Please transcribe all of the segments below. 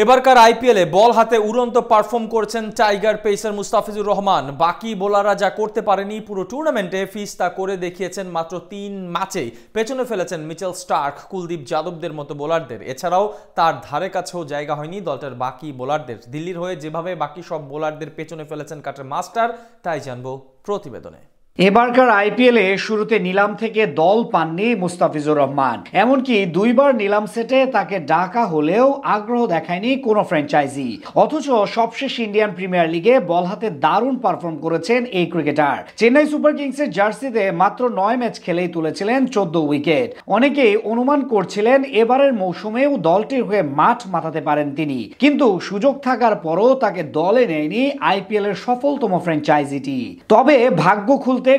এবারকার আইপিএলে বল হাতে উড়ন্ত পারফর্ম করেছেন টাইগার পেসার মুস্তাফিজুর রহমান। বাকি বোলাররা যা করতে পারেনি পুরো টুর্নামেন্টে, ফিজ তা করে দেখিয়েছেন মাত্র 3 ম্যাচেই। পেছনে ফেলেছেন মিচেল স্টার্ক, কুলদীপ যাদবদের মতো বোলারদের। এছাড়াও তার ধারে কাছেও জায়গা হয়নি দলটার বাকি বোলারদের। দিল্লির হয়ে যেভাবে বাকি সব বোলারদের পেছনে ফেলেছেন কাটার মাস্টার, তাই জানবো প্রতিবেদনে। এবারকার আইপিএলে শুরুতে নিলাম থেকে দল পাননি মুস্তাফিজুর রহমান। এমনকি দুইবার নিলাম সেটে তাকে ডাকা হলেও আগ্রহ দেখায়নি কোনো ফ্র্যাঞ্চাইজি। অথচ সবশেষ ইন্ডিয়ান প্রিমিয়ার লিগে বল হাতে দারুণ পারফর্ম করেছেন এই ক্রিকেটার। চেন্নাই সুপার কিংসের জার্সিতে মাত্র 9 ম্যাচ খেলেই তুলেছিলেন 14 উইকেট। অনেকেই অনুমান করছিলেন এবারের মৌসুমেও দলটির হয়ে মাঠ মাতাতে পারেন তিনি, কিন্তু সুযোগ থাকার পরও তাকে দলে নেয়নি আইপিএল এর সফলতম ফ্র্যাঞ্চাইজিটি। তবে ভাগ্য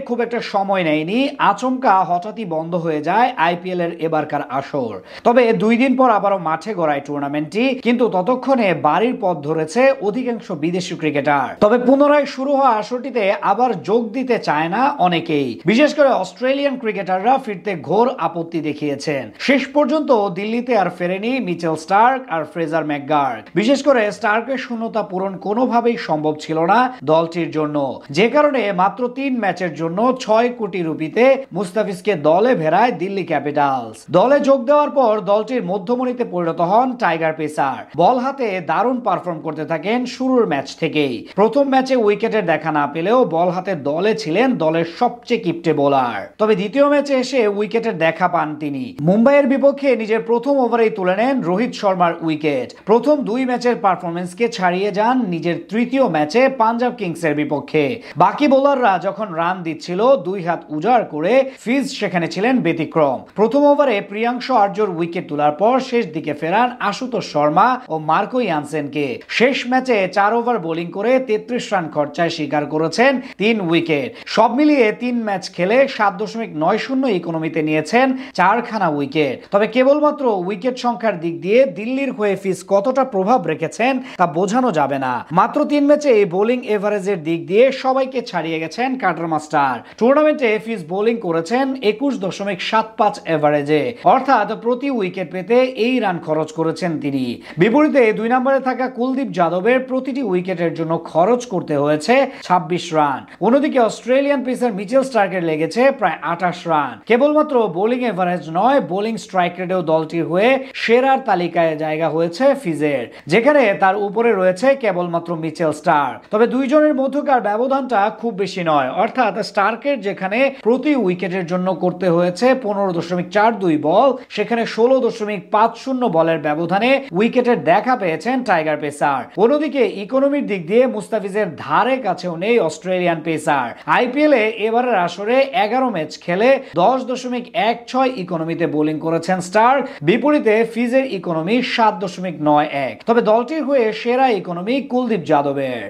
খুব একটা সময় নেয়নি, আচমকা হঠাৎই বন্ধ হয়ে যায় আইপিএল এর এবারকার আসর। তবে 2 দিন পর আবারও মাঠে গড়ায় টুর্নামেন্টটি, কিন্তু ততক্ষণে বাড়ির পথ ধরেছে অধিকাংশ বিদেশি ক্রিকেটার। তবে পুনরায় শুরু হওয়া আসরটিতে আবার যোগ দিতে চায় না অনেকেই, বিশেষ করে অস্ট্রেলিয়ান ক্রিকেটাররা ফিরতে ঘোর আপত্তি দেখিয়েছেন। শেষ পর্যন্ত দিল্লিতে আর ফেরেনি মিচেল স্টার্ক আর ফ্রেজার ম্যাকগার্ক। বিশেষ করে স্টার্কের শূন্যতা পূরণ কোনোভাবেই সম্ভব ছিল না দলটির জন্য, যে কারণে মাত্র 3 ম্যাচের জন্য 6 কোটি রুপিতে মুস্তাফিজকে দলে ভেড়ায় দিল্লি ক্যাপিটালস। দলে যোগ দেওয়ার পর দলটির মধ্যমণিতে পরিণত হন টাইগার পেসার। বল হাতে দারুণ পারফর্ম করতে থাকেন শুরুর ম্যাচ থেকেই। প্রথম ম্যাচে উইকেটের দেখা না পেলেও বল হাতে দলে ছিলেন দলের সবচেয়ে কিপ্টে বোলার। তবে দ্বিতীয় ম্যাচে এসে উইকেটের দেখা পান তিনি। মুম্বাইয়ের বিপক্ষে নিজের প্রথম ওভারেই তুলে নেন রোহিত শর্মার উইকেট। প্রথম 2 ম্যাচের পারফরমেন্সকে ছাড়িয়ে যান নিজের তৃতীয় ম্যাচে পাঞ্জাব কিংসের বিপক্ষে। বাকি বোলাররা যখন রান দিচ্ছিল 2 হাত উজাড় করে, ফিজ সেখানে ছিলেন ব্যতিক্রম। প্রথম ওভারে প্রিয়াংশু আর্যর উইকেট তোলার পর শেষ দিকে ফেরান আশুতোষ শর্মা ও মার্কো ইয়ানসেনকে। শেষ ম্যাচে 4 ওভার বোলিং করে 33 রান খরচায় শিকার করেছেন 3 উইকেট। সব মিলিয়ে 3 ম্যাচ খেলে 7.90 ইকোনমিতে নিয়েছেন 4খানা উইকেট। তবে কেবলমাত্র উইকেট সংখ্যার দিক দিয়ে দিল্লির হয়ে ফিজ কতটা প্রভাব রেখেছেন তা বোঝানো যাবে না। মাত্র 3 ম্যাচে বোলিং এভারেজের দিক দিয়ে সবাইকে ছাড়িয়ে গেছেন কাটার মাস্টার। টুর্নামেন্টে ফিজ বোলিং করেছেন 21.75 এভারেজে, অর্থাৎ প্রতি উইকেট পেতে এই রান খরচ করেছেন তিনি। বিপরীতে 2 নম্বরে থাকা কুলদীপ যাদবের প্রতিটি উইকেটের জন্য খরচ করতে হয়েছে 26 রান। অন্যদিকে অস্ট্রেলিয়ান পেসার মিচেল স্টার্কের লেগেছে প্রায় 28 রান। কেবলমাত্র বোলিং এভারেজ নয়, বোলিং স্ট্রাইক রেটেও দলটির হয়ে সেরার তালিকায় জায়গা হয়েছে ফিজের, যেখানে তার উপরে রয়েছে কেবলমাত্র মিচেল স্টার্ক। তবে দুইজনের মধ্যকার ব্যবধানটা খুব বেশি নয়, অর্থাৎ স্টার্কের যেখানে প্রতি উইকেটের জন্য করতে হয়েছে 15.42 বল, সেখানে 16.50 বলের ব্যবধানে উইকেটের দেখা পেয়েছেন টাইগার পেসার। অন্যদিকে ইকোনমির দিক দিয়ে মুস্তাফিজের ধারে কাছেও নেই অস্ট্রেলিয়ান পেসার। আইপিএলে এবারের আসরে 11 ম্যাচ খেলে 10.16 ইকোনমিতে বোলিং করেছেন স্টার্ক। বিপরীতে ফিজের ইকোনমি 7.91। তবে দলটির হয়ে সেরা ইকোনমি কুলদীপ যাদবের।